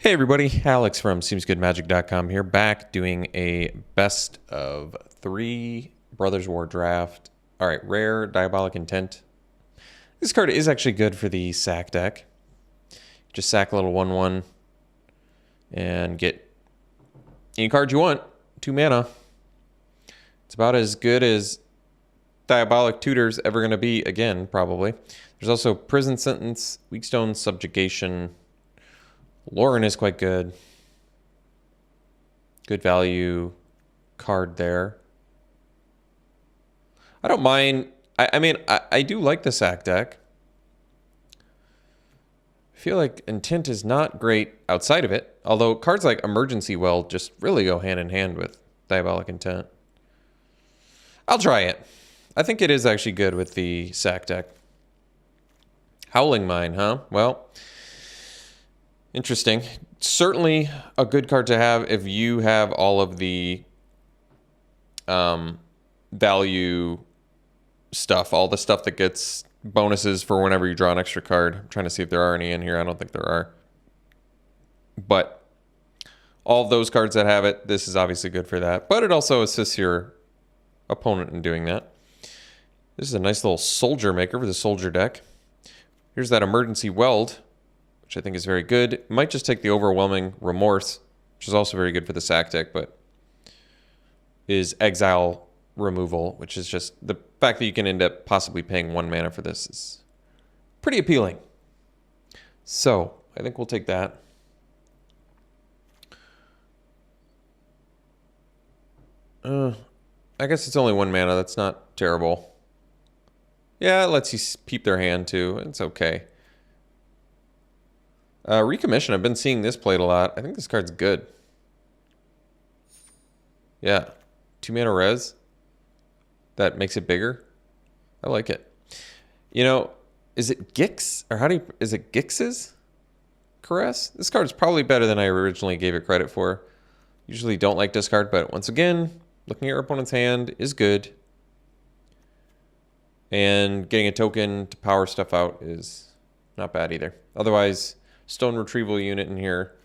Hey everybody, Alex from SeemsGoodMagic.com here, back doing a best of 3 Brothers War draft. Alright, rare Diabolic Intent. This card is actually good for the sack deck. Just sack a little 1/1 and get any card you want, 2 mana. It's about as good as Diabolic Tutor's ever going to be again, probably. There's also Prison Sentence, Weakstone Subjugation. Lauren is quite good. Good value card there. I don't mind. I do like the sack deck. I feel like Intent is not great outside of it. Although cards like Emergency Well just really go hand in hand with Diabolic Intent. I'll try it. I think it is actually good with the sack deck. Howling Mine, huh? Well, interesting. Certainly a good card to have if you have all of the value stuff, all the stuff that gets bonuses for whenever you draw an extra card. I'm trying to see if there are any in here. I don't think there are. But all of those cards that have it, this is obviously good for that. But it also assists your opponent in doing that. This is a nice little soldier maker for the soldier deck. Here's that Emergency Weld, which I think is very good. Might just take the Overwhelming Remorse, which is also very good for the sack deck, but is Exile Removal, which is just the fact that you can end up possibly paying 1 mana for this is pretty appealing. So I think we'll take that. I guess it's only 1 mana. That's not terrible. Yeah, it lets you peep their hand too. It's okay. Recommission, I've been seeing this played a lot. I think this card's good. Yeah. 2 mana res. That makes it bigger. I like it. You know, is it Gix? Or is it Gix's Caress? This card's probably better than I originally gave it credit for. Usually don't like this card, but once again, looking at your opponent's hand is good. And getting a token to power stuff out is not bad either. Otherwise, Stone Retrieval Unit in here.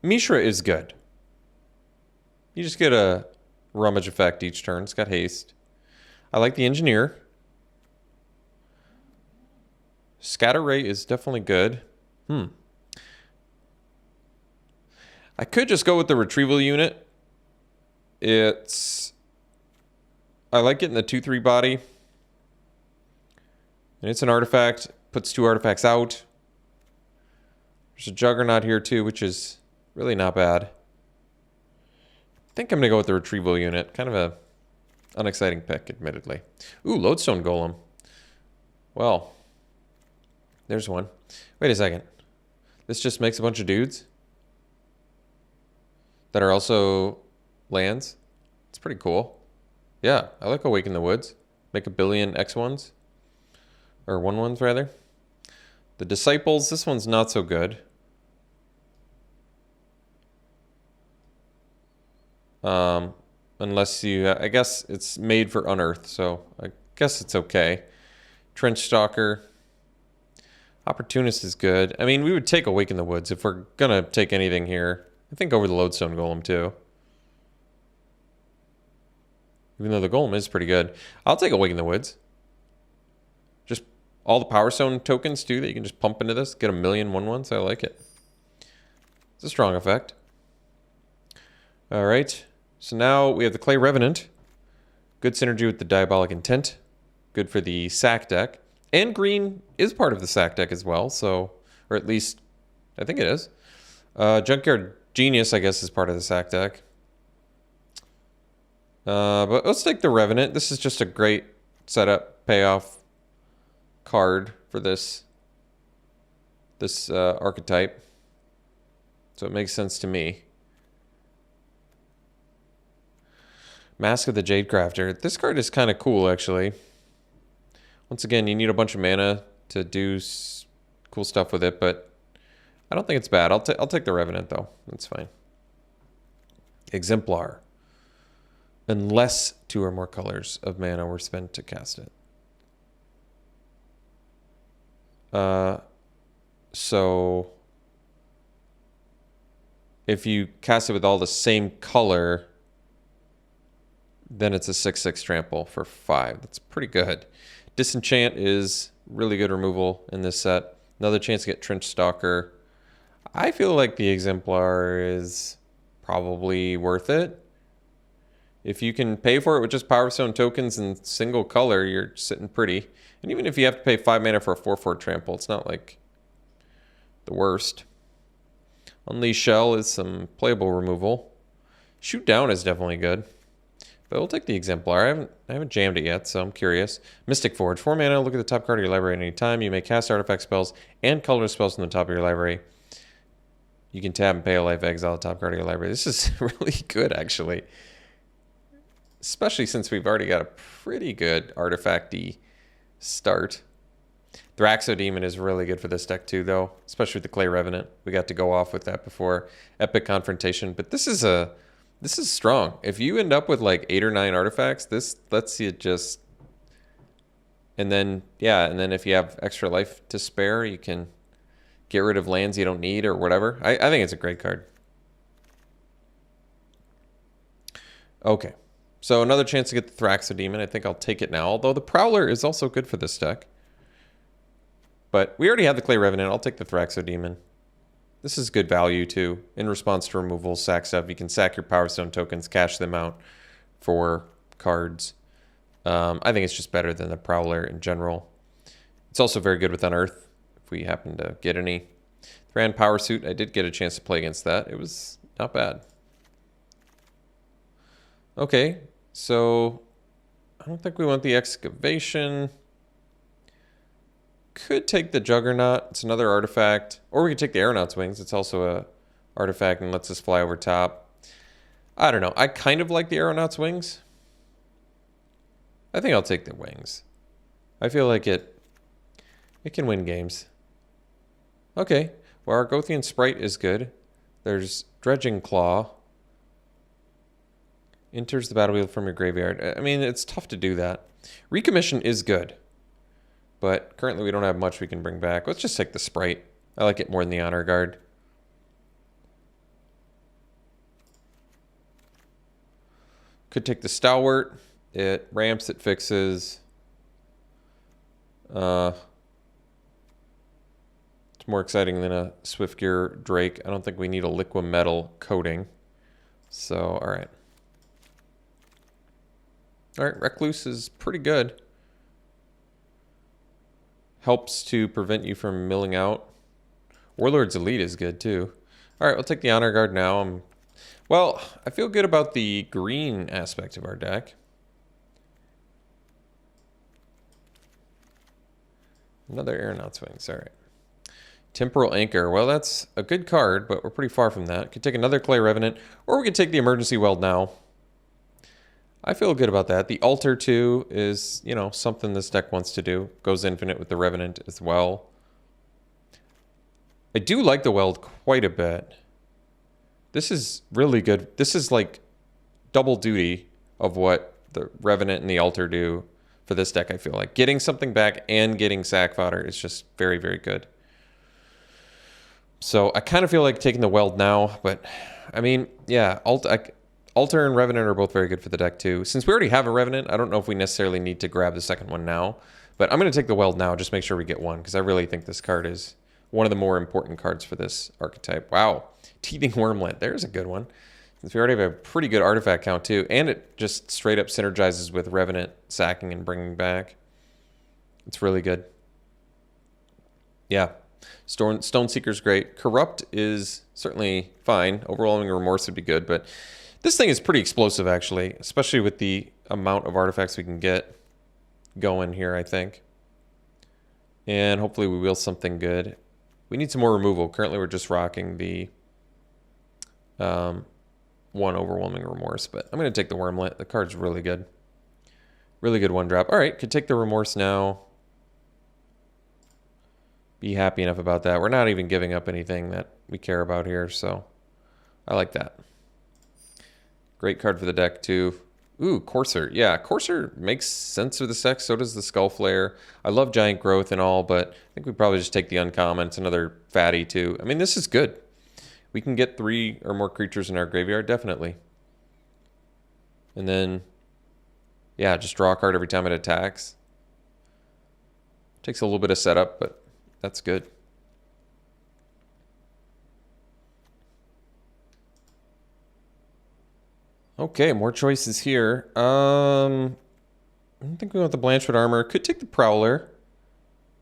Mishra is good. You just get a rummage effect each turn. It's got haste. I like the Engineer. Scatter Ray is definitely good. I could just go with the Retrieval Unit. I like getting the 2/3 body. And it's an artifact. Puts 2 artifacts out. There's a Juggernaut here too, which is really not bad. I think I'm going to go with the Retrieval Unit. Kind of a unexciting pick, admittedly. Ooh, Lodestone Golem. Well, there's one. Wait a second. This just makes a bunch of dudes that are also lands. It's pretty cool. Yeah, I like Awaken the Woods. Make 1 billion X1s. Or 1/1s, rather. The Disciples, this one's not so good. Unless you... I guess it's made for Unearth, so I guess it's okay. Trench Stalker. Opportunist is good. I mean, we would take Awaken the Woods if we're going to take anything here. I think over the Lodestone Golem, too. Even though the Golem is pretty good. I'll take Awaken the Woods. Just all the Power Stone tokens, too, that you can just pump into this. Get 1 million 1/1s. I like it. It's a strong effect. All right. So now we have the Clay Revenant. Good synergy with the Diabolic Intent. Good for the sack deck. And green is part of the sack deck as well. So, or at least, I think it is. Junkyard Genius, I guess, is part of the sack deck. But let's take the Revenant. This is just a great setup, payoff card for this archetype. So it makes sense to me. Mask of the Jadecrafter. This card is kind of cool, actually. Once again, you need a bunch of mana to do cool stuff with it, but I don't think it's bad. I'll take the Revenant, though. That's fine. Exemplar. Unless 2 or more colors of mana were spent to cast it. So if you cast it with all the same color, then it's a 6/6 trample for 5. That's pretty good. Disenchant is really good removal in this set. Another chance to get Trench Stalker. I feel like the Exemplar is probably worth it. If you can pay for it with just Power Stone tokens and single color, you're sitting pretty. And even if you have to pay 5 mana for a 4/4 trample, it's not like the worst. Unleash Shell is some playable removal. Shoot Down is definitely good. But we'll take the Exemplar. I haven't jammed it yet, so I'm curious. Mystic Forge. 4 mana, look at the top card of your library at any time. You may cast artifact spells and colorless spells from the top of your library. You can tap and pay a life, exile the top card of your library. This is really good, actually. Especially since we've already got a pretty good artifact-y start. Thraxodemon is really good for this deck too, though, especially with the Clay Revenant. We got to go off with that before Epic Confrontation, but this is strong. If you end up with like 8 or 9 artifacts, this lets you just, and then if you have extra life to spare, you can get rid of lands you don't need or whatever. I think it's a great card. Okay, so another chance to get the Thraxodemon. I think I'll take it now, although the Prowler is also good for this deck. But we already have the Clay Revenant. I'll take the Thraxodemon. This is good value, too. In response to removal, sack stuff. You can sack your Power Stone tokens, cash them out for cards. I think it's just better than the Prowler in general. It's also very good with Unearth, if we happen to get any. Thran Power Suit, I did get a chance to play against that. It was not bad. Okay, so I don't think we want the Excavation. Could take the Juggernaut. It's another artifact. Or we could take the Aeronaut's Wings. It's also a artifact and lets us fly over top. I don't know. I kind of like the Aeronaut's Wings. I think I'll take the Wings. I feel like it can win games. Okay. Well, our Gothian Sprite is good. There's Dredging Claw. Enters the battlefield from your graveyard. I mean, it's tough to do that. Recommission is good. But currently we don't have much we can bring back. Let's just take the Sprite. I like it more than the Honor Guard. Could take the Stalwart. It ramps, it fixes. It's more exciting than a Swiftgear Drake. I don't think we need a Liquimetal coating. So, alright. Alright, Recluse is pretty good. Helps to prevent you from milling out. Warlord's Elite is good too. Alright, we'll take the Honor Guard now. Well, I feel good about the green aspect of our deck. Another Aeronaut's Wings, alright. Temporal Anchor, well that's a good card, but we're pretty far from that. Could take another Clay Revenant, or we could take the Emergency Weld now. I feel good about that. The Altar, too, is, you know, something this deck wants to do. Goes infinite with the Revenant as well. I do like the Weld quite a bit. This is really good. This is like double duty of what the Revenant and the Altar do for this deck, I feel like. Getting something back and getting sack fodder is just very, very good. So I kind of feel like taking the Weld now, but I mean, yeah, Altar and Revenant are both very good for the deck too. Since we already have a Revenant, I don't know if we necessarily need to grab the second one now. But I'm going to take the Weld now, just make sure we get one, because I really think this card is one of the more important cards for this archetype. Wow. Teething Wormlet. There's a good one. Since we already have a pretty good artifact count too, and it just straight up synergizes with Revenant sacking and bringing back. It's really good. Yeah. Stoneseeker's great. Corrupt is certainly fine. Overwhelming Remorse would be good, but this thing is pretty explosive, actually, especially with the amount of artifacts we can get going here, I think. And hopefully we wheel something good. We need some more removal. Currently, we're just rocking the one Overwhelming Remorse, but I'm going to take the Wormlet. The card's really good. Really good one drop. All right, could take the Remorse now. Be happy enough about that. We're not even giving up anything that we care about here, so I like that. Great card for the deck, too. Ooh, Courser. Yeah, Courser makes sense for the deck. So does the Skull Flare. I love Giant Growth and all, but I think we probably just take the uncommon. It's another fatty, too. I mean, this is good. We can get 3 or more creatures in our graveyard, definitely. And then, yeah, just draw a card every time it attacks. Takes a little bit of setup, but that's good. Okay, more choices here. I don't think we want the Blanchwood Armor. Could take the Prowler,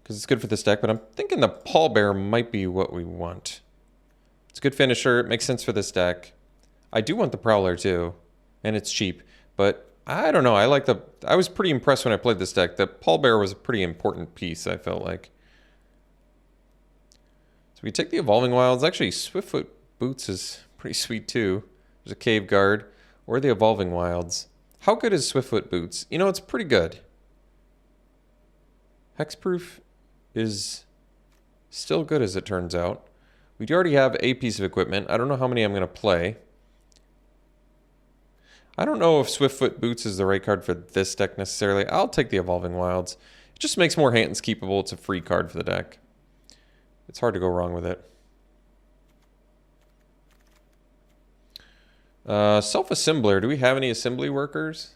because it's good for this deck, but I'm thinking the Pallbearer might be what we want. It's a good finisher. It makes sense for this deck. I do want the Prowler too, and it's cheap, but I don't know. I was pretty impressed when I played this deck. The Pallbearer was a pretty important piece, I felt like. So we take the Evolving Wilds. Actually, Swiftfoot Boots is pretty sweet too. There's a Cave Guard or the Evolving Wilds. How good is Swiftfoot Boots? You know, it's pretty good. Hexproof is still good as it turns out. We already have a piece of equipment. I don't know how many I'm going to play. I don't know if Swiftfoot Boots is the right card for this deck necessarily. I'll take the Evolving Wilds. It just makes more hands keepable. It's a free card for the deck. It's hard to go wrong with it. Self-assembler. Do we have any assembly workers?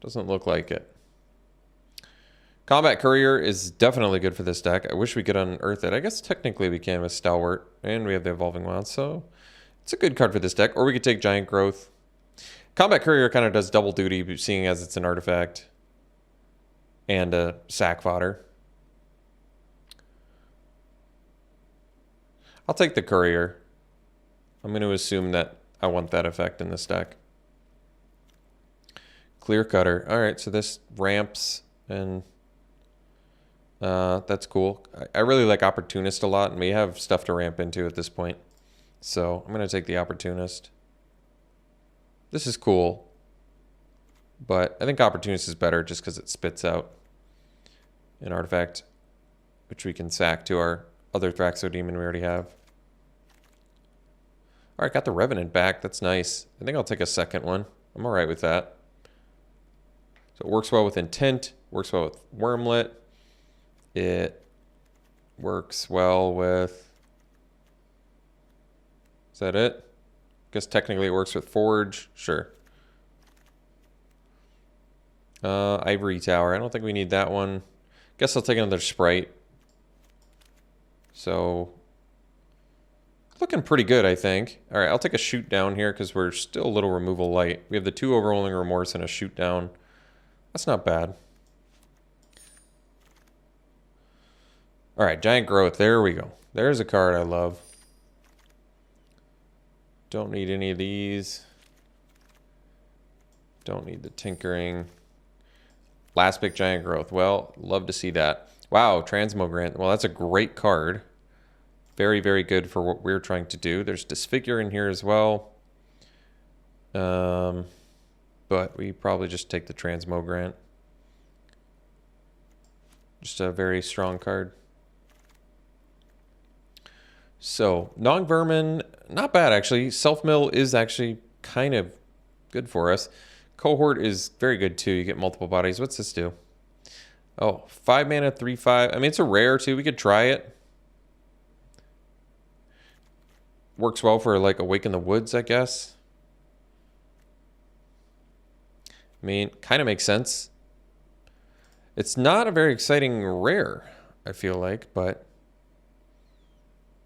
Doesn't look like it. Combat Courier is definitely good for this deck. I wish we could unearth it. I guess technically we can with Stalwart, and we have the Evolving Wilds, so it's a good card for this deck. Or we could take Giant Growth. Combat Courier kind of does double duty, seeing as it's an artifact and a sack fodder. I'll take the Courier. I'm going to assume that I want that effect in this deck. Clear Cutter. All right, so this ramps, and that's cool. I really like Opportunist a lot, and we have stuff to ramp into at this point. So I'm going to take the Opportunist. This is cool, but I think Opportunist is better just because it spits out an artifact, which we can sack to our other Thraxodemon we already have. All right, got the Revenant back. That's nice. I think I'll take a second one. I'm all right with that. So it works well with Intent, works well with Wormlet. It works well with... Is that it? I guess technically it works with Forge. Sure. Ivory Tower. I don't think we need that one. Guess I'll take another Sprite. So... looking pretty good, I think. All right, I'll take a Shoot Down here because we're still a little removal light. We have the 2 Overwhelming Remorse and a Shoot Down. That's not bad. All right, Giant Growth. There we go. There's a card I love. Don't need any of these. Don't need the Tinkering. Last pick, Giant Growth. Well, love to see that. Wow, Transmogrant. Well, that's a great card. Very, very good for what we're trying to do. There's Disfigure in here as well. But we probably just take the Transmogrant. Just a very strong card. So, Nog Vermin, not bad actually. Self-mill is actually kind of good for us. Cohort is very good too. You get multiple bodies. What's this do? Oh, 5 mana, 3/5. I mean, it's a rare too. We could try it. Works well for like Awaken the Woods, I guess. I mean, kind of makes sense. It's not a very exciting rare, I feel like, but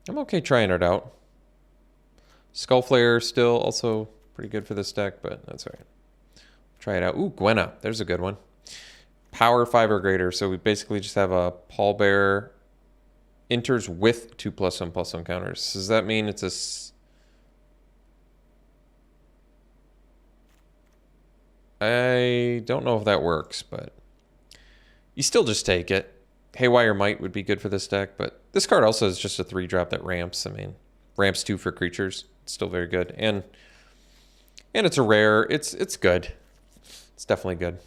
I'm okay trying it out. Skullflare still also pretty good for this deck, but that's all right. Try it out. Ooh, Gwenna. There's a good one. Power 5 or greater. So we basically just have a Pallbearer enters with 2+1/+1 counters. Does that mean it's a... I don't know if that works, but you still just take it. Haywire Might would be good for this deck, but this card also is just a 3-drop that ramps. I mean, ramps 2 for creatures. It's still very good. And it's a rare. It's good. It's definitely good.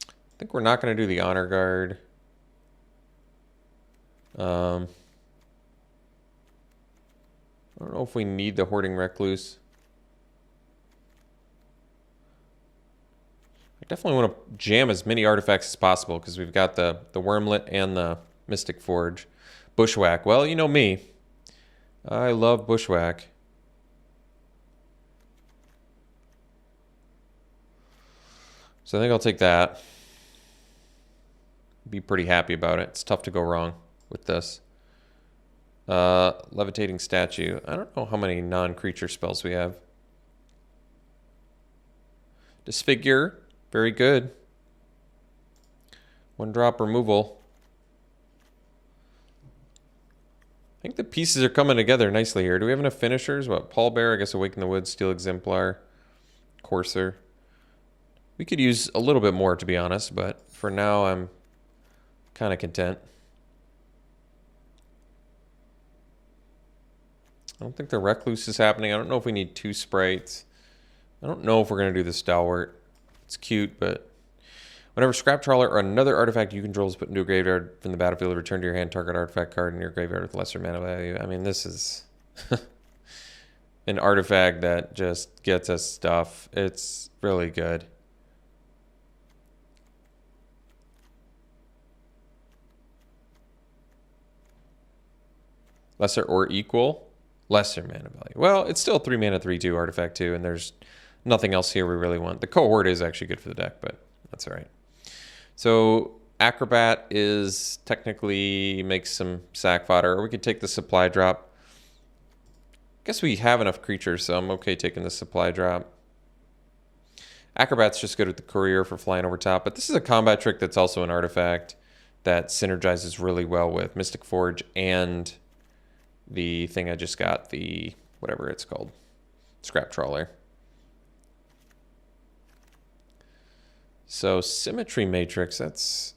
I think we're not going to do the Honor Guard. I don't know if we need the Hoarding Recluse. definitely want to jam as many artifacts as possible because we've got the Wormlet and the Mystic Forge. Bushwhack. Well, you know me. I love Bushwhack. So I think I'll take that. Be pretty happy about it. It's tough to go wrong with this. Levitating Statue. I don't know how many non-creature spells we have. Disfigure. Very good. 1-drop removal. I think the pieces are coming together nicely here. Do we have enough finishers? What? Pallbearer, I guess Awaken the Woods, Steel Exemplar, Courser. We could use a little bit more, to be honest, but for now I'm kind of content. I don't think the Recluse is happening. I don't know if we need 2 sprites. I don't know if we're going to do the Stalwart. It's cute, but whenever Scrap Trawler or another artifact you control is put into a graveyard from the battlefield, return to your hand target artifact card in your graveyard with lesser mana value. I mean, this is an artifact that just gets us stuff. It's really good. Lesser or equal? Lesser mana value. Well, it's still 3 mana, 3/2 artifact too, and there's nothing else here we really want. The Cohort is actually good for the deck, but that's all right. So Acrobat is technically makes some sack fodder, or we could take the supply drop. Guess we have enough creatures, so I'm okay taking the supply drop. Acrobat's just good with the Courier for flying over top, but this is a combat trick that's also an artifact that synergizes really well with Mystic Forge and the thing I just got, the whatever it's called, Scrap Trawler. So Symmetry Matrix, that's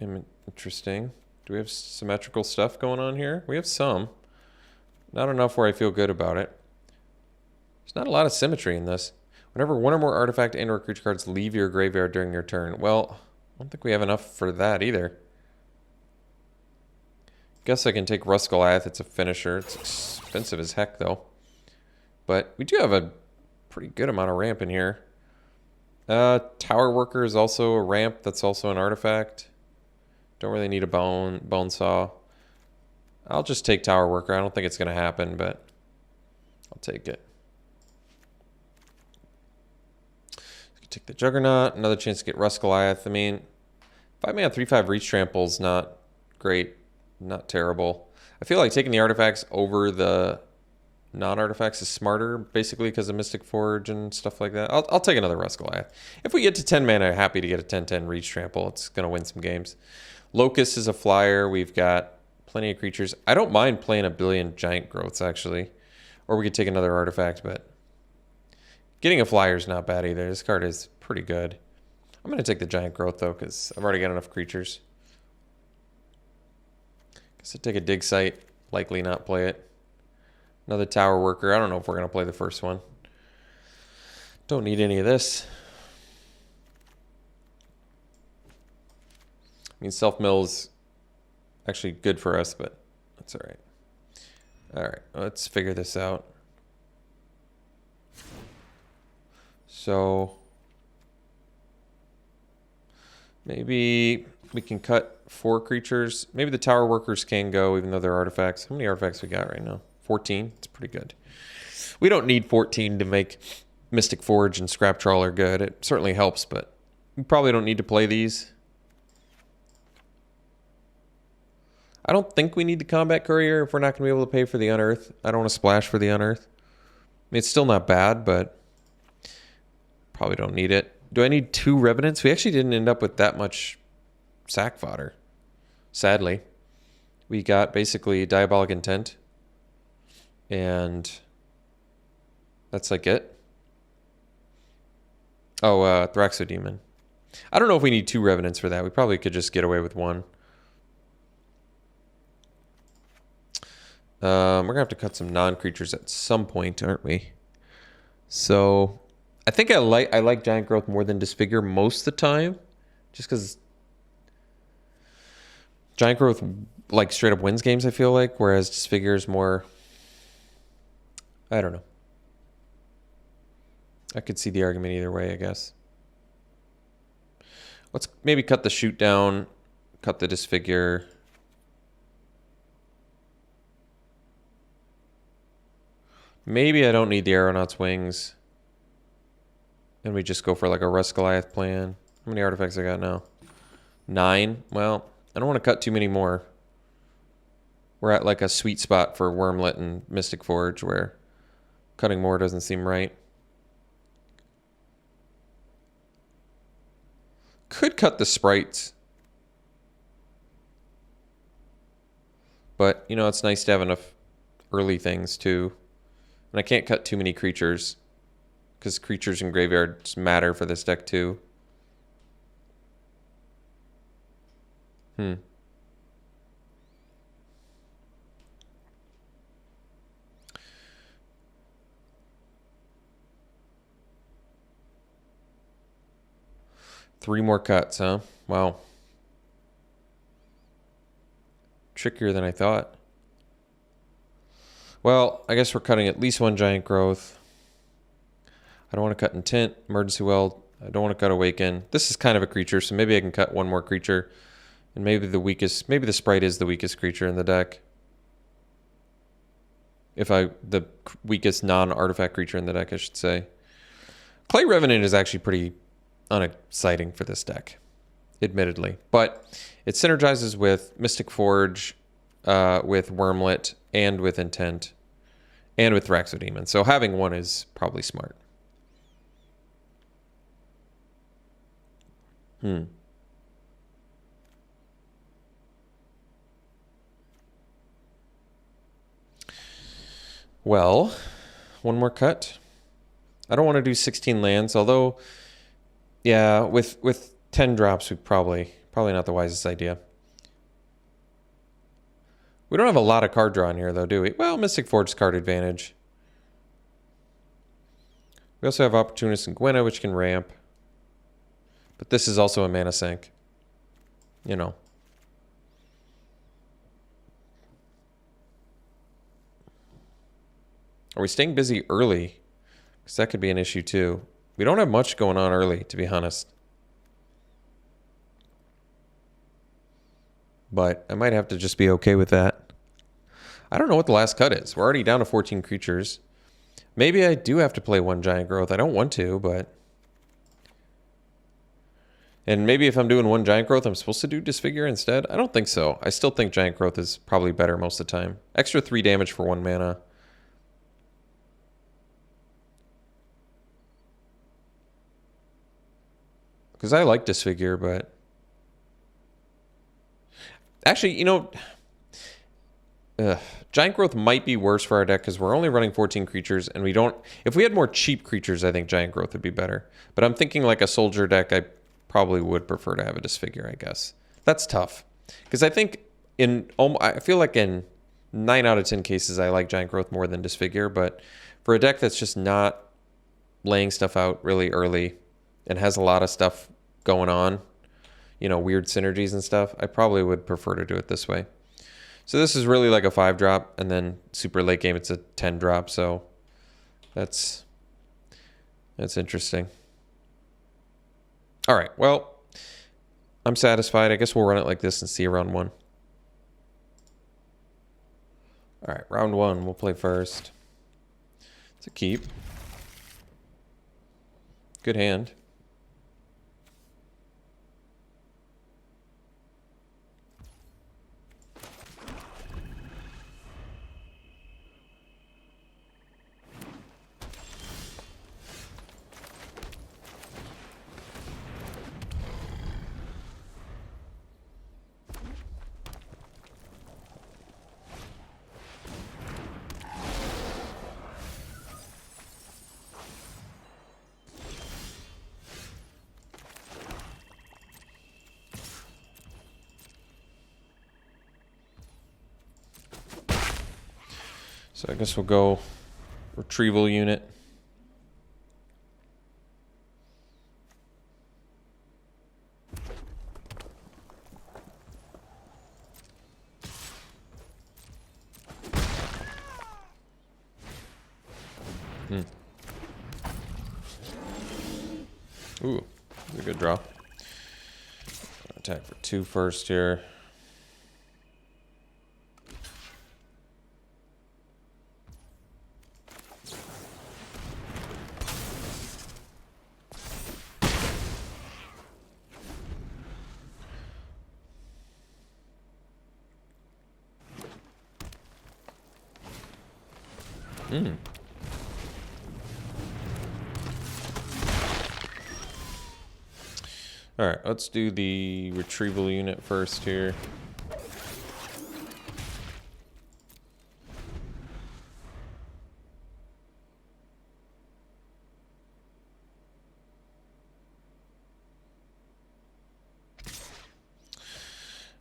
interesting. Do we have symmetrical stuff going on here? We have some. Not enough where I feel good about it. There's not a lot of symmetry in this. Whenever one or more artifact and or creature cards leave your graveyard during your turn. Well, I don't think we have enough for that either. Guess I can take Rust Goliath. It's a finisher. It's expensive as heck, though. But we do have a pretty good amount of ramp in here. Tower Worker is also a ramp. That's also an artifact. Don't really need a bone saw. I'll just take Tower Worker. I don't think it's going to happen, but I'll take it. Take the Juggernaut. Another chance to get Rust Goliath. I mean, 5 mana 3/5 Reach Trample is not great. Not terrible. I feel like taking the artifacts over the non-artifacts is smarter, basically because of Mystic Forge and stuff like that. I'll take another Rust Goliath. If we get to 10 mana, I'm happy to get a 10/10 Reach Trample. It's going to win some games. Locust is a flyer. We've got plenty of creatures. I don't mind playing a billion Giant Growths, actually. Or we could take another artifact, but getting a flyer is not bad either. This card is pretty good. I'm going to take the Giant Growth, though, because I've already got enough creatures. Guess I'd take a Dig Site. Likely not play it. Another Tower Worker. I don't know if we're going to play the first one. Don't need any of this. I mean, Self-Mill is actually good for us, but that's all right. All right, let's figure this out. So maybe we can cut 4 creatures. Maybe the Tower Workers can go, even though they're artifacts. How many artifacts we got right now? 14. It's pretty good. We don't need 14 to make Mystic Forge and Scrap Trawler good. It certainly helps, but we probably don't need to play these. I don't think we need the Combat Courier if we're not going to be able to pay for the Unearth. I don't want to splash for the Unearth. I mean, it's still not bad, but probably don't need it. Do I need 2 Revenants? We actually didn't end up with that much sack fodder, sadly. We got basically Diabolic Intent, and that's like it. Oh, Thraxodemon. I don't know if we need 2 Revenants for that. We probably could just get away with 1. We're going to have to cut some non-creatures at some point, aren't we? So I think I like Giant Growth more than Disfigure most of the time, just because Giant Growth like straight up wins games, I feel like, whereas Disfigure is more, I don't know. I could see the argument either way, I guess. Let's maybe cut the shoot down, cut the disfigure. Maybe I don't need the Aeronaut's Wings. And we just go for like a Rust Goliath plan. How many artifacts I got now? 9. Well, I don't want to cut too many more. We're at like a sweet spot for Wormlet and Mystic Forge where cutting more doesn't seem right. Could cut the sprites. But, you know, it's nice to have enough early things too. And I can't cut too many creatures because creatures in graveyards matter for this deck too. 3 more cuts, huh? Wow. Trickier than I thought. Well, I guess we're cutting at least 1 Giant Growth. I don't want to cut Intent, Emergency Weld. I don't want to cut Awaken. This is kind of a creature, so maybe I can cut 1 more creature. And maybe the Sprite is the weakest creature in the deck. The weakest non-artifact creature in the deck, I should say. Clay Revenant is actually pretty unexciting for this deck, admittedly. But it synergizes with Mystic Forge, with Wormlet, and with Intent, and with Thraxodemon. So having 1 is probably smart. Well, 1 more cut. I don't want to do 16 lands, although, yeah, with 10 drops, we probably not the wisest idea. We don't have a lot of card draw in here, though, do we? Well, Mystic Forge card advantage. We also have Opportunist and Gwenna, which can ramp. But this is also a mana sink. You know. Are we staying busy early? Because that could be an issue, too. We don't have much going on early, to be honest. But I might have to just be okay with that. I don't know what the last cut is. We're already down to 14 creatures. Maybe I do have to play 1 Giant Growth. I don't want to, but... And maybe if I'm doing 1 Giant Growth, I'm supposed to do Disfigure instead? I don't think so. I still think Giant Growth is probably better most of the time. Extra 3 damage for 1 mana. Because I like Disfigure, but... Actually, you know... Giant Growth might be worse for our deck because we're only running 14 creatures and we don't... If we had more cheap creatures, I think Giant Growth would be better. But I'm thinking like a Soldier deck, I probably would prefer to have a Disfigure, I guess. That's tough. Because I think I feel like in 9 out of 10 cases, I like Giant Growth more than Disfigure. But for a deck that's just not laying stuff out really early and has a lot of stuff going on, you know, weird synergies and stuff, I probably would prefer to do it this way. So this is really like a 5-drop, and then super late game it's a 10-drop, so that's interesting. All right, well, I'm satisfied. I guess we'll run it like this and see round 1. All right, round 1, we'll play first. It's a keep. Good hand. So I guess we'll go retrieval unit. Ooh, that's a good draw. attack for 2 first here. All right, let's do the retrieval unit first here.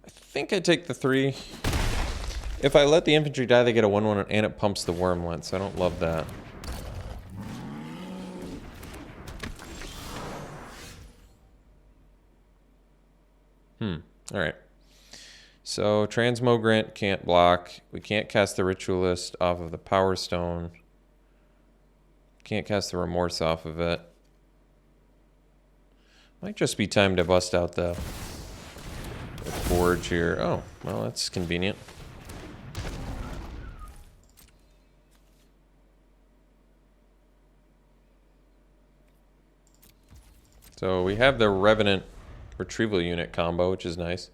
I think I take the 3. If I let the infantry die, they get a 1/1 and it pumps the wormlet, so I don't love that. All right. So Transmogrant can't block. We can't cast the Ritualist off of the Power Stone. Can't cast the Remorse off of it. Might just be time to bust out the Forge here. Oh, well, that's convenient. So we have the Revenant Retrieval Unit combo, which is nice.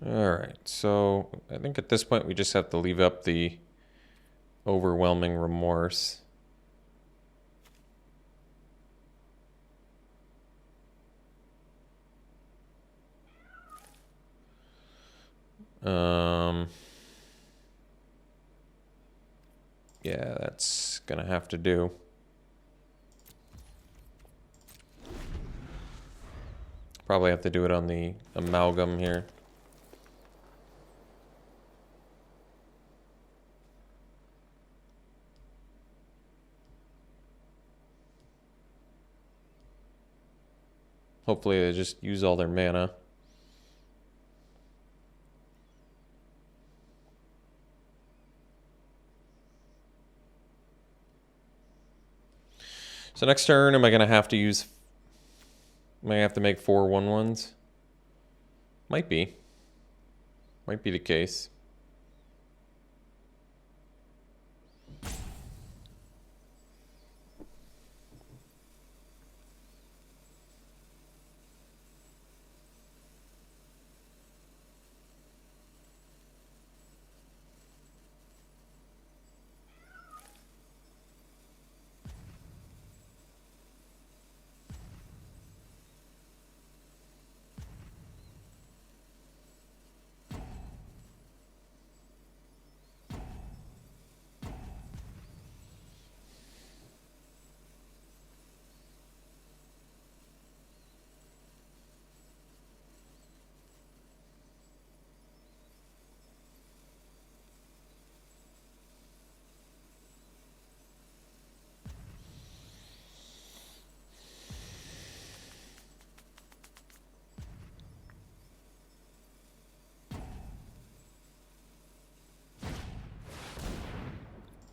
All right, so I think at this point we just have to leave up the overwhelming remorse. Yeah, that's gonna have to do. Probably have to do it on the amalgam here. Hopefully they just use all their mana. So next turn, am I going to have to use... Am I going to have to make 4 1/1s? Might be. Might be the case.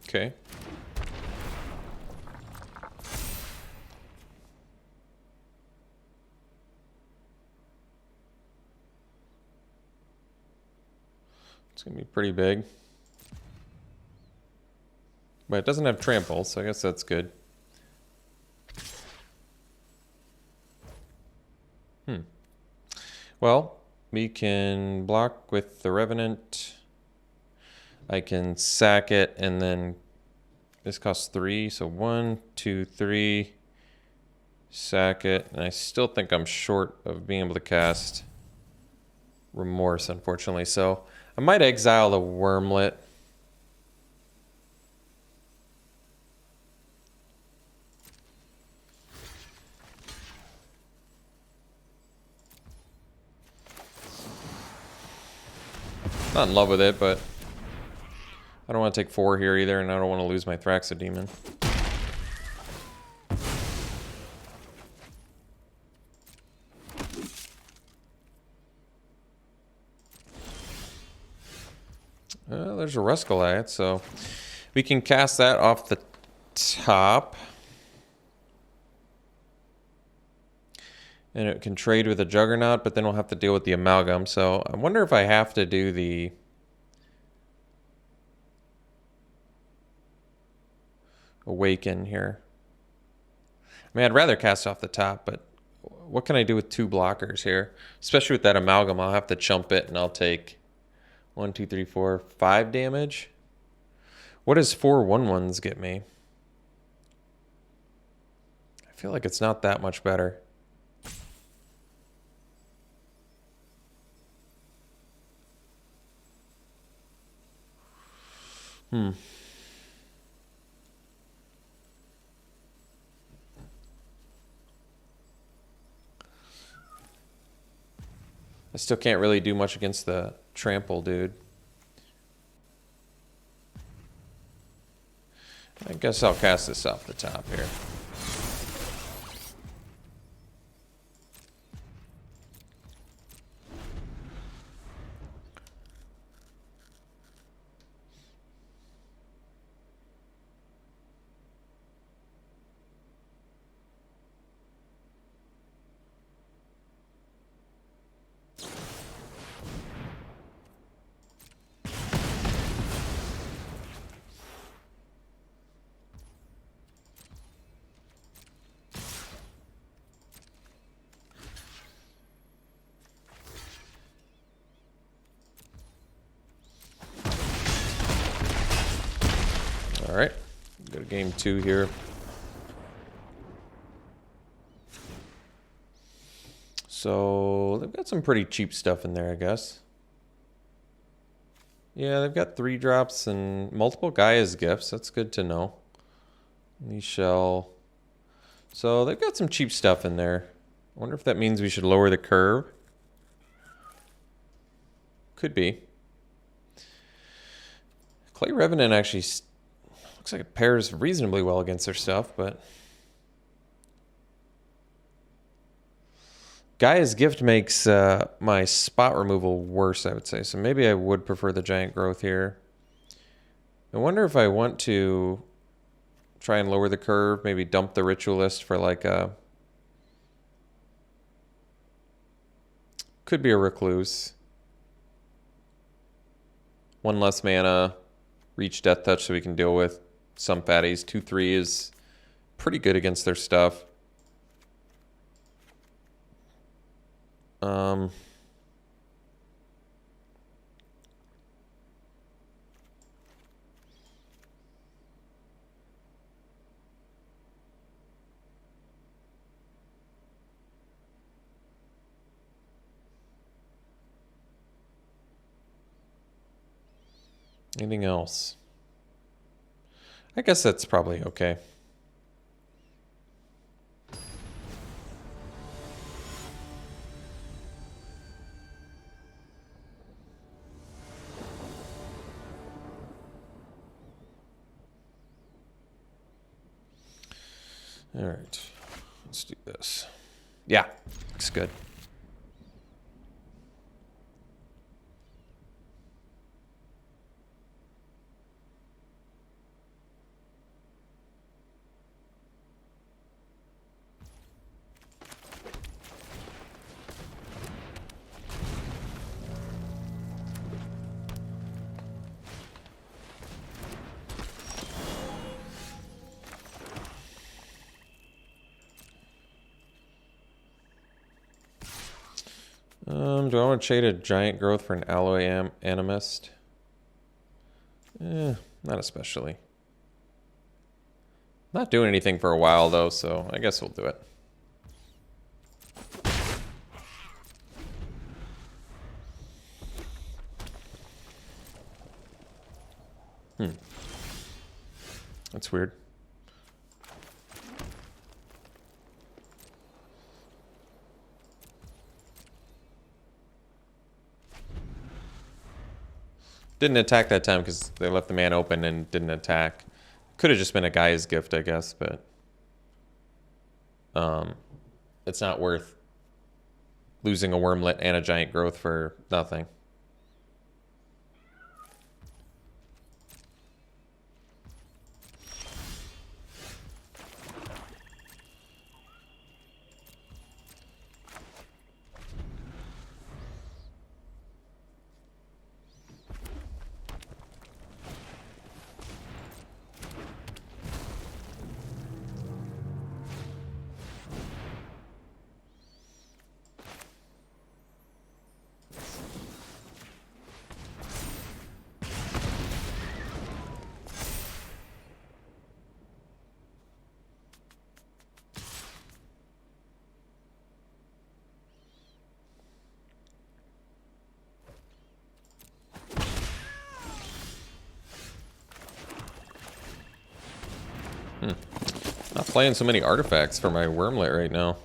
Okay. It's going to be pretty big. But it doesn't have trample, so I guess that's good. Well, we can block with the Revenant. I can sack it, and then this costs 3, so 1, 2, 3, Sack it. And I still think I'm short of being able to cast Remorse, unfortunately. So I might exile the Wormlet. Not in love with it, but I don't want to take 4 here either, and I don't want to lose my Thraxodemon. There's a Rust Goliath, so we can cast that off the top. And it can trade with a Juggernaut, but then we'll have to deal with the Amalgam. So I wonder if I have to do the Awaken here. I mean, I'd rather cast off the top, but what can I do with 2 blockers here? Especially with that Amalgam, I'll have to chump it, and I'll take 1, 2, 3, 4, 5 damage. What does 4 1/1s get me? I feel like it's not that much better. I still can't really do much against the trample, dude. I guess I'll cast this off the top here. All right, go to game 2 here. So they've got some pretty cheap stuff in there, I guess. Yeah, they've got 3 drops and multiple Gaia's gifts. That's good to know. Shell. So they've got some cheap stuff in there. I wonder if that means we should lower the curve. Could be. Clay Revenant actually looks like it pairs reasonably well against their stuff, but Gaia's Gift makes my spot removal worse, I would say. So maybe I would prefer the Giant Growth here. I wonder if I want to try and lower the curve, maybe dump the Ritualist for like a... Could be a Recluse. 1 less mana, reach Death Touch so we can deal with some fatties. 2/3 is pretty good against their stuff. Anything else? I guess that's probably okay. All right, let's do this. Yeah, looks good. Do I want to trade a Giant Growth for an Alloy Animist? Not especially. Not doing anything for a while, though, so I guess we'll do it. That's weird. Didn't attack that time because they left the man open and didn't attack. Could have just been a guy's gift, I guess, but it's not worth losing a wormlet and a giant growth for nothing. Not playing so many artifacts for my wormlet right now.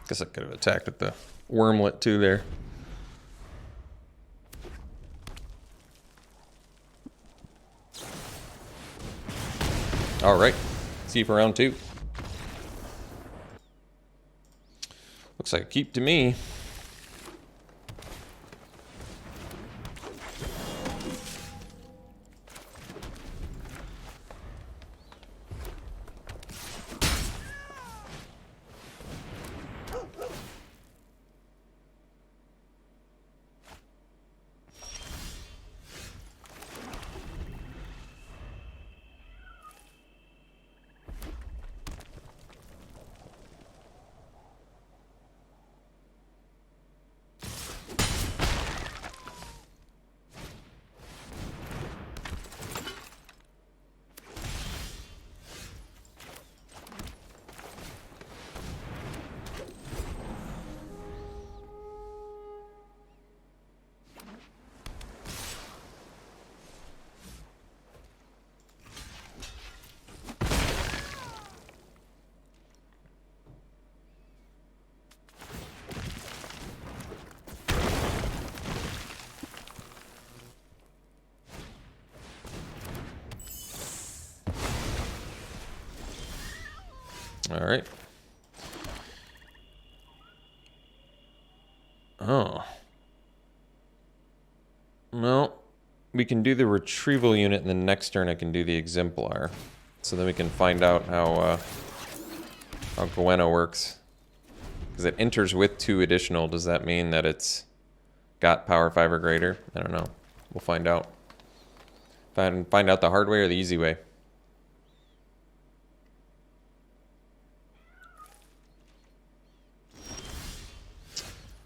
Guess I could have attacked with the wormlet too there. All right, see you for round 2. Looks like a keep to me. All right. Oh. Well, we can do the retrieval unit, and the next turn I can do the exemplar. So then we can find out how Gwenna works. Because it enters with 2 additional. Does that mean that it's got power 5 or greater? I don't know. We'll find out. Find out the hard way or the easy way.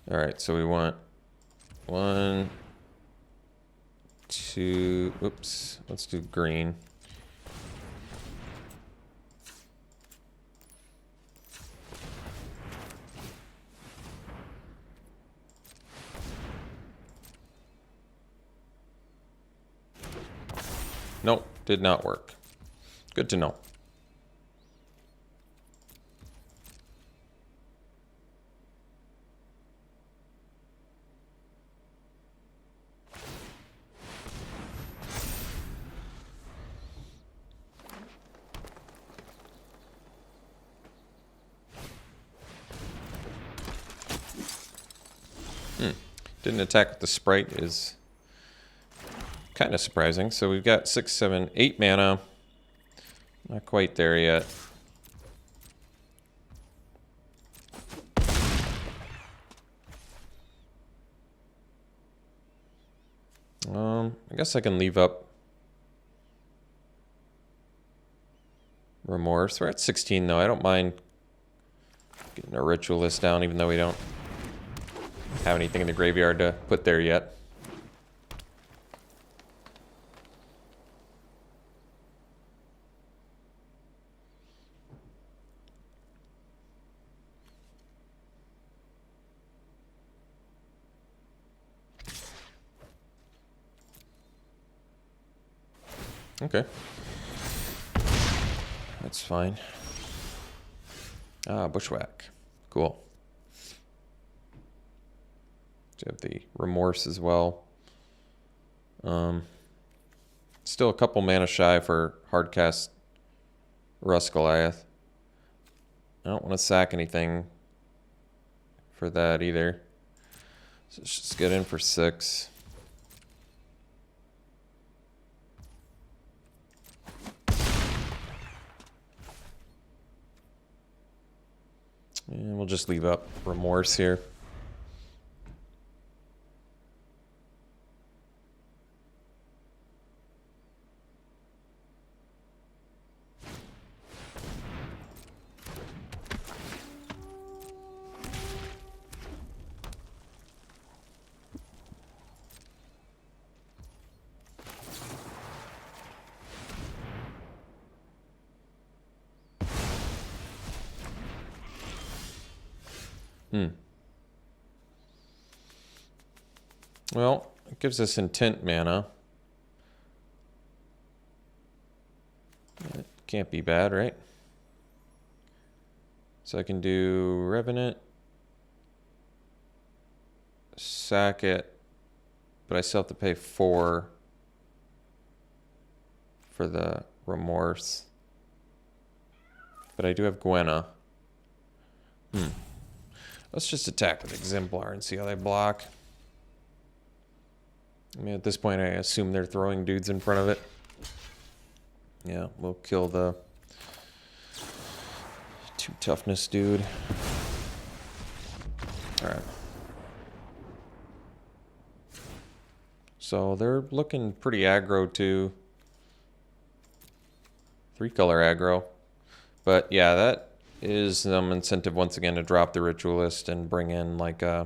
All right, so we want 1, 2, oops, let's do green. Nope, did not work. Good to know. Didn't attack with the sprite is kind of surprising. So we've got 6, 7, 8 mana. Not quite there yet. I guess I can leave up Remorse. We're at 16 though. I don't mind getting a Ritualist down, even though we don't have anything in the graveyard to put there yet. Okay. That's fine. Ah, Bushwhack. Cool. So you have the Remorse as well. Still a couple mana shy for hardcast Rust Goliath. I don't want to sack anything for that either. So let's just get in for 6. And we'll just leave up Remorse here. Well, it gives us intent mana. That can't be bad, right? So I can do Revenant, sack it, but I still have to pay 4 for the Remorse. But I do have Gwenna. Let's just attack with Exemplar and see how they block. I mean, at this point, I assume they're throwing dudes in front of it. Yeah, we'll kill the 2 toughness dude. Alright. So they're looking pretty aggro too. 3-color aggro. But yeah, that is some incentive once again to drop the Ritualist and bring in like a...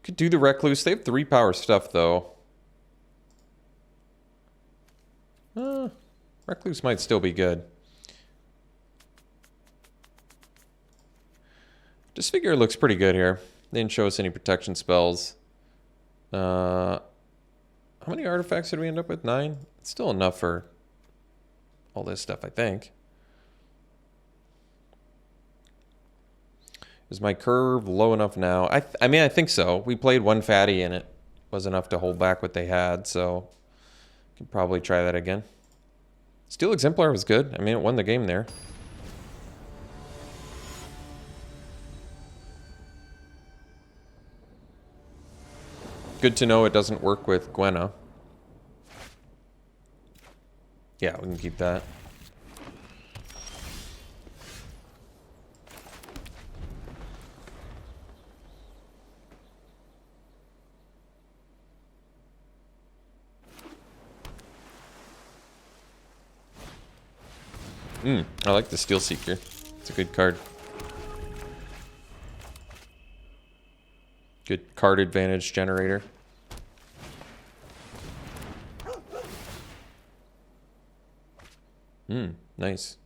Could do the Recluse. They have 3 power stuff though. Recluse might still be good. Disfigure looks pretty good here. They didn't show us any protection spells. How many artifacts did we end up with? 9? It's still enough for all this stuff, I think. Is my curve low enough now? I mean, I think so. We played 1 fatty and it was enough to hold back what they had, so can probably try that again. Steel Exemplar was good. I mean, it won the game there. Good to know it doesn't work with Gwenna. Yeah, we can keep that. I like the Steel Seeker. It's a good card. Good card advantage generator. Nice.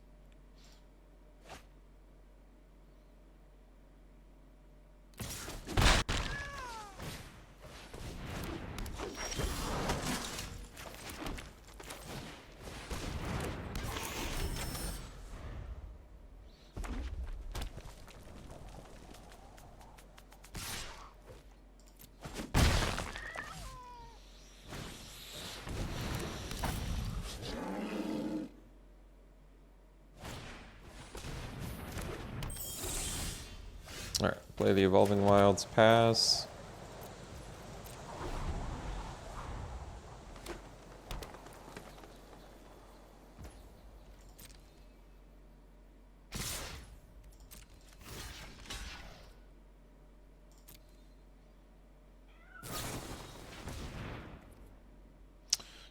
Alright, play the Evolving Wilds, pass.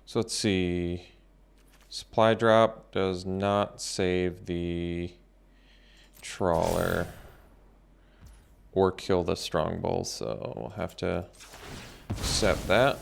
So let's see. Supply drop does not save the trawler or kill the strongbow, so we'll have to accept that.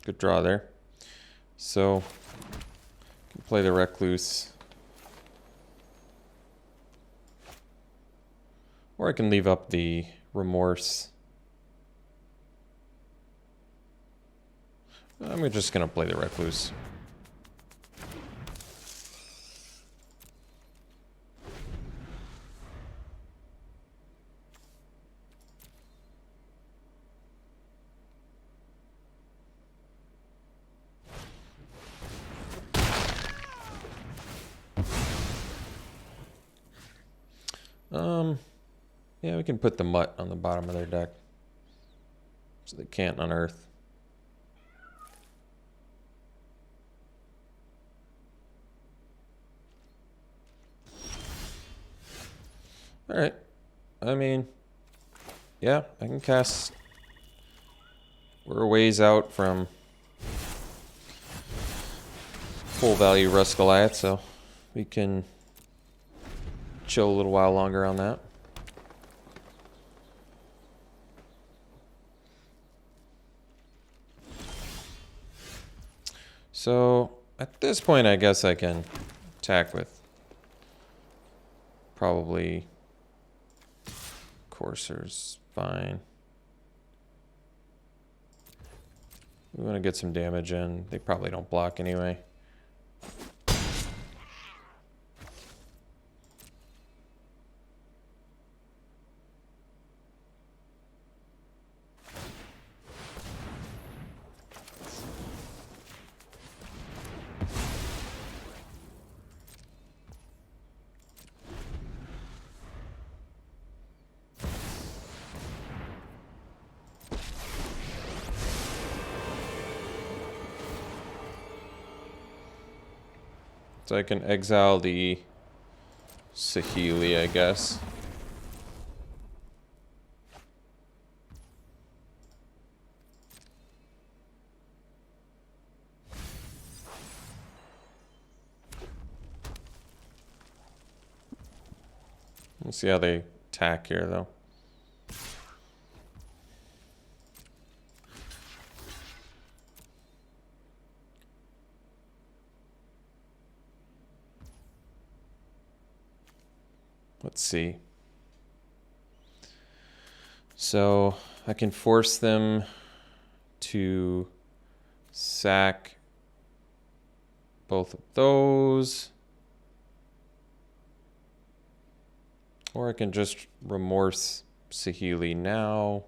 Good draw there. So, can play the Recluse. Or I can leave up the Remorse. I'm just going to play the Recluse. Yeah, we can put the Mutt on the bottom of their deck so they can't unearth. Alright. I mean, yeah, I can cast. We're a ways out from full value Rust Goliath, so we can chill a little while longer on that. So at this point, I guess I can attack with probably Courser's fine. We want to get some damage in. They probably don't block anyway. So I can exile the Saheeli, I guess. We'll see how they attack here, though. Let's see. So I can force them to sack both of those. Or I can just remorse Saheeli now.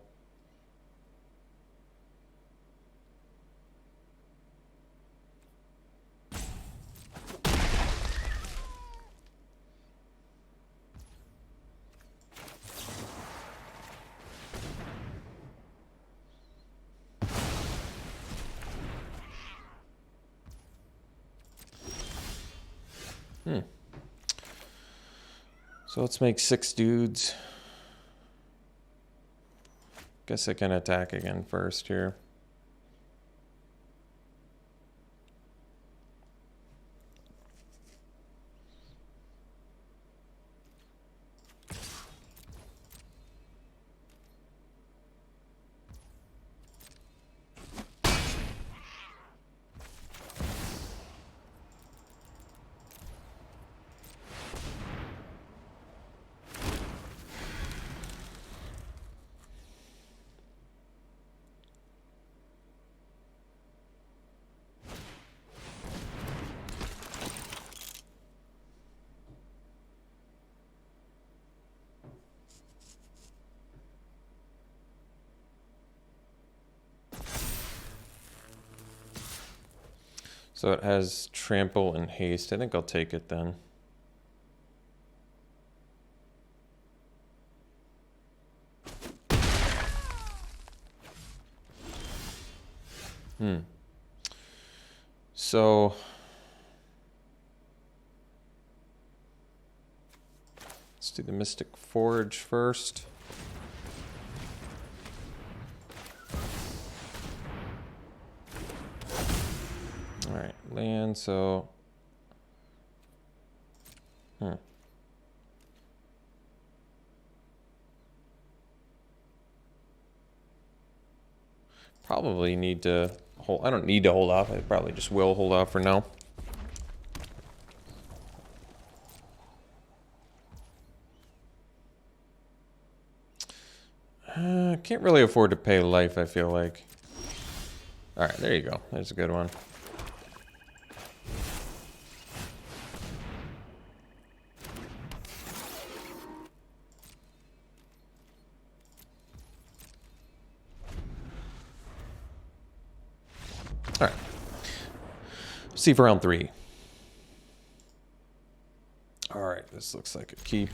So let's make 6 dudes. Guess I can attack again first here. So it has trample and haste. I think I'll take it then. So let's do the Mystic Forge first. All right, land, so probably need to hold. I don't need to hold off. I probably just will hold off for now. Can't really afford to pay life, I feel like. All right, there you go. There's a good one. All right. See for round 3. All right, this looks like a keep.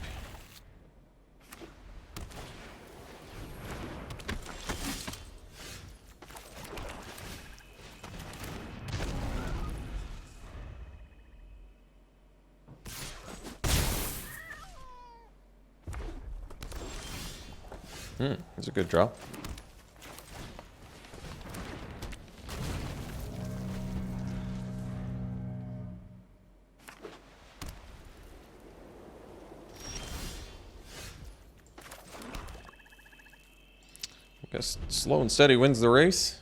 That's a good draw. I guess slow and steady wins the race.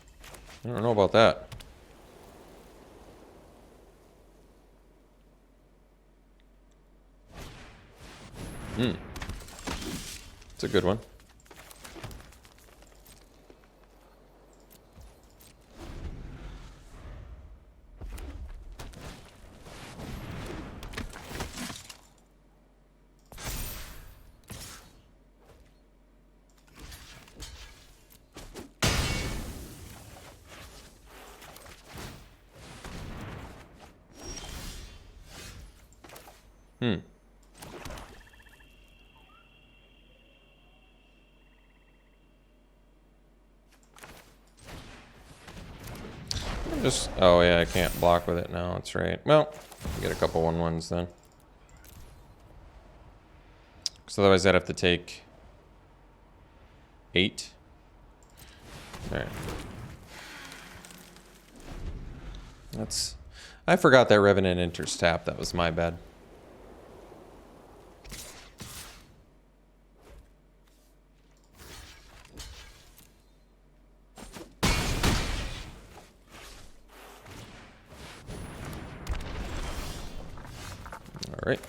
I don't know about that. It's a good one. Just, oh yeah, I can't block with it now, that's right. Well, get a couple 1/1s then. Because otherwise I'd have to take 8. Alright. That's, I forgot that Revenant enters tap, that was my bad. All right.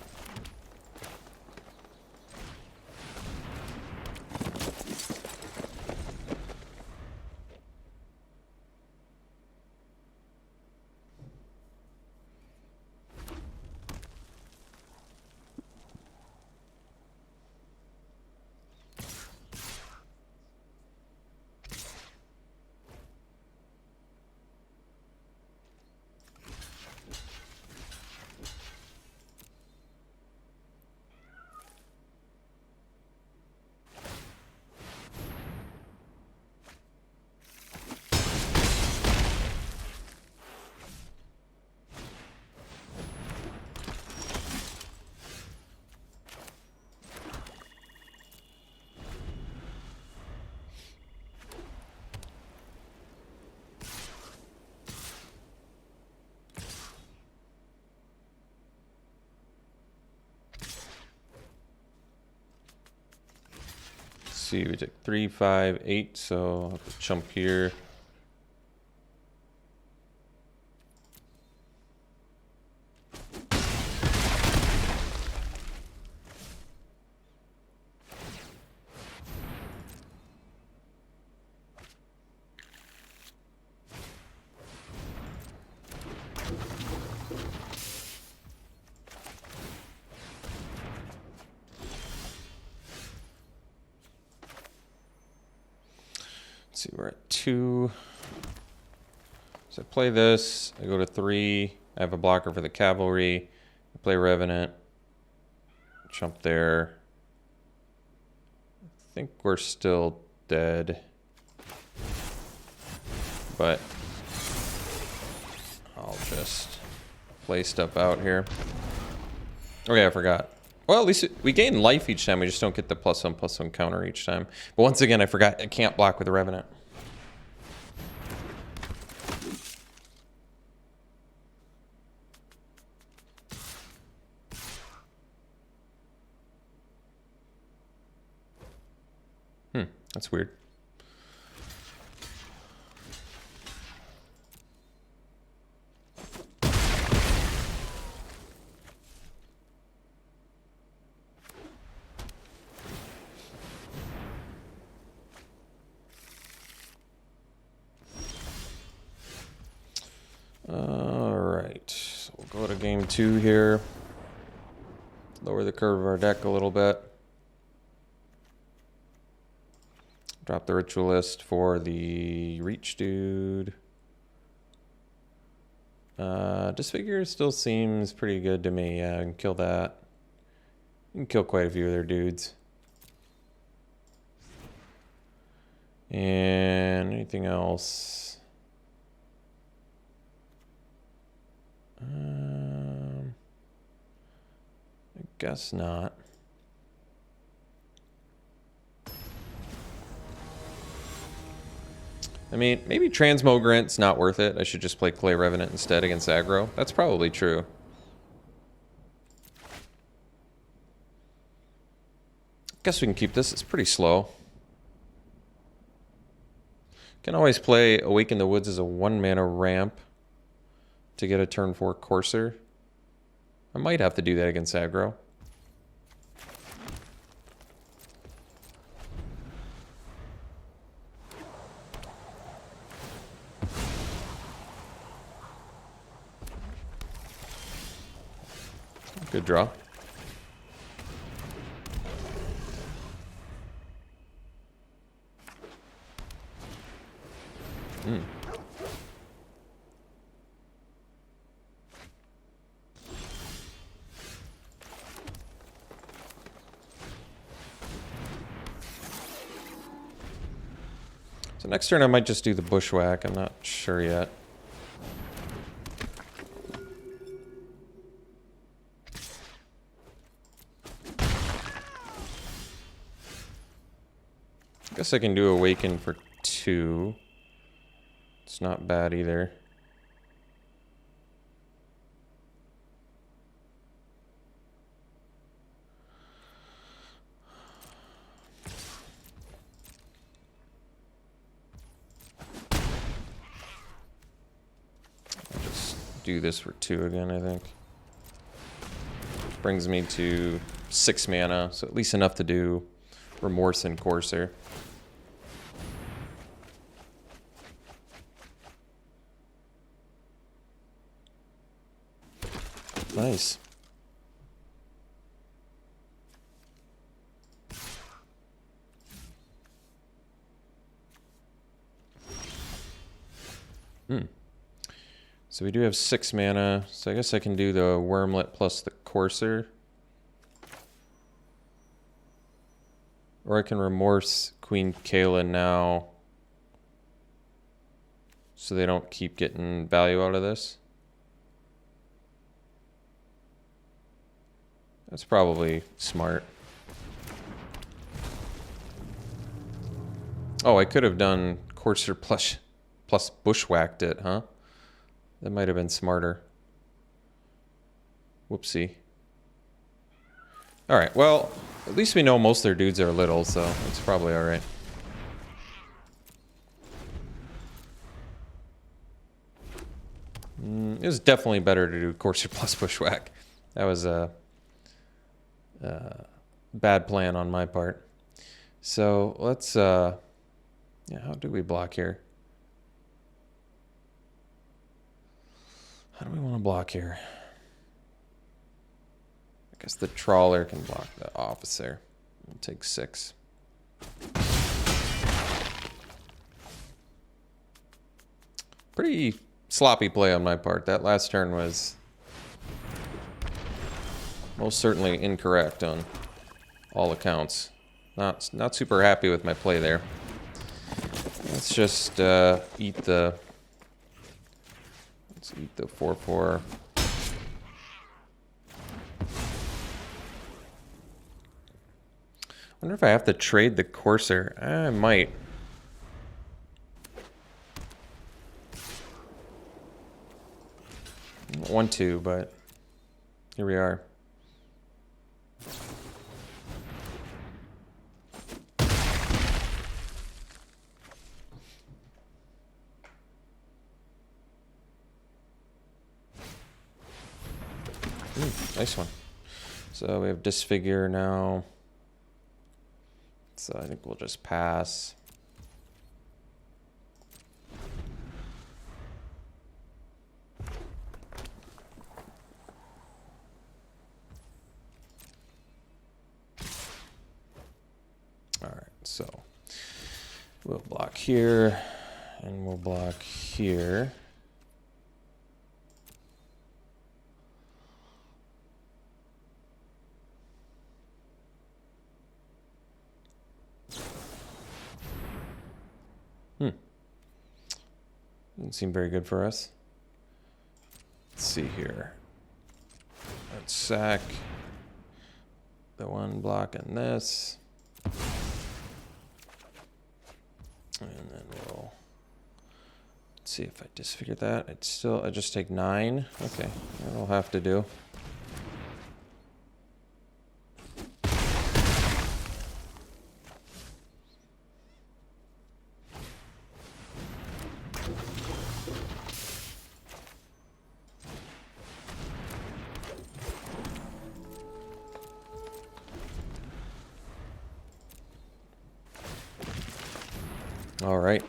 see, we took 3, 5, 8, so I'll have to chump here. See, we're at 2. So I play this, I go to 3, I have a blocker for the cavalry, I play Revenant, jump there. I think we're still dead, but I'll just play stuff out here. Oh yeah, I forgot. Well, at least we gain life each time. We just don't get the +1/+1 counter each time. But once again, I forgot I can't block with the Revenant. That's weird. All right, so we'll go to game 2 here. Lower the curve of our deck a little bit. Drop the Ritualist for the Reach dude. Disfigure still seems pretty good to me. Yeah, I can kill that. You can kill quite a few of their dudes. And anything else? I guess not. I mean, maybe Transmogrant's not worth it. I should just play Clay Revenant instead against aggro. That's probably true. Guess we can keep this. It's pretty slow. Can always play Awaken the Woods as a 1-mana ramp to get a turn 4 Courser. I might have to do that against aggro. Good draw. So next turn I might just do the Bushwhack. I'm not sure yet. I guess I can do Awaken for 2. It's not bad either. I'll just do this for 2 again, I think. Brings me to 6 mana, so at least enough to do Remorse and Courser. Nice. So we do have 6 mana, so I guess I can do the Wormlet plus the Courser. Or I can Remorse Queen Kayla now, so they don't keep getting value out of this. That's probably smart. Oh, I could have done Courser plus Bushwhacked it, huh? That might have been smarter. Whoopsie. All right, well, at least we know most of their dudes are little, so it's probably all right. It was definitely better to do Courser plus Bushwhack. That was a bad plan on my part. So let's, yeah, how do we block here? How do we want to block here? I guess the trawler can block the officer. We'll take 6. Pretty sloppy play on my part. That last turn was most certainly incorrect on all accounts. Not super happy with my play there. Let's just eat the 4/4. I wonder if I have to trade the Courser. I might. I don't want to, but here we are. Nice one. So we have Disfigure now. So I think we'll just pass. All right, so we'll block here and we'll block here. Doesn't seem very good for us. Let's see here. Let's sack the one blocking this. And then we'll see if I disfigure that. It's still, I just take 9. Okay, that'll have to do. All right.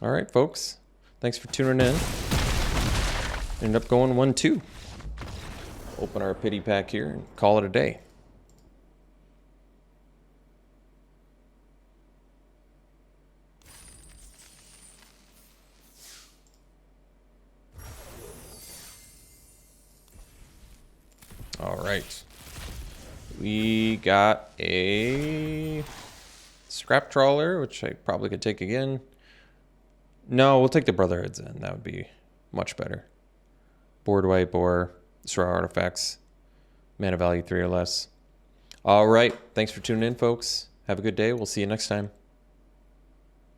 All right, folks. Thanks for tuning in. Ended up going 1-2. Open our pity pack here and call it a day. All right. We got a scrap trawler, which I probably could take again. No, we'll take the Brotherhoods in. That would be much better. Board wipe or Straw Artifacts. Mana value 3 or less. All right. Thanks for tuning in, folks. Have a good day. We'll see you next time.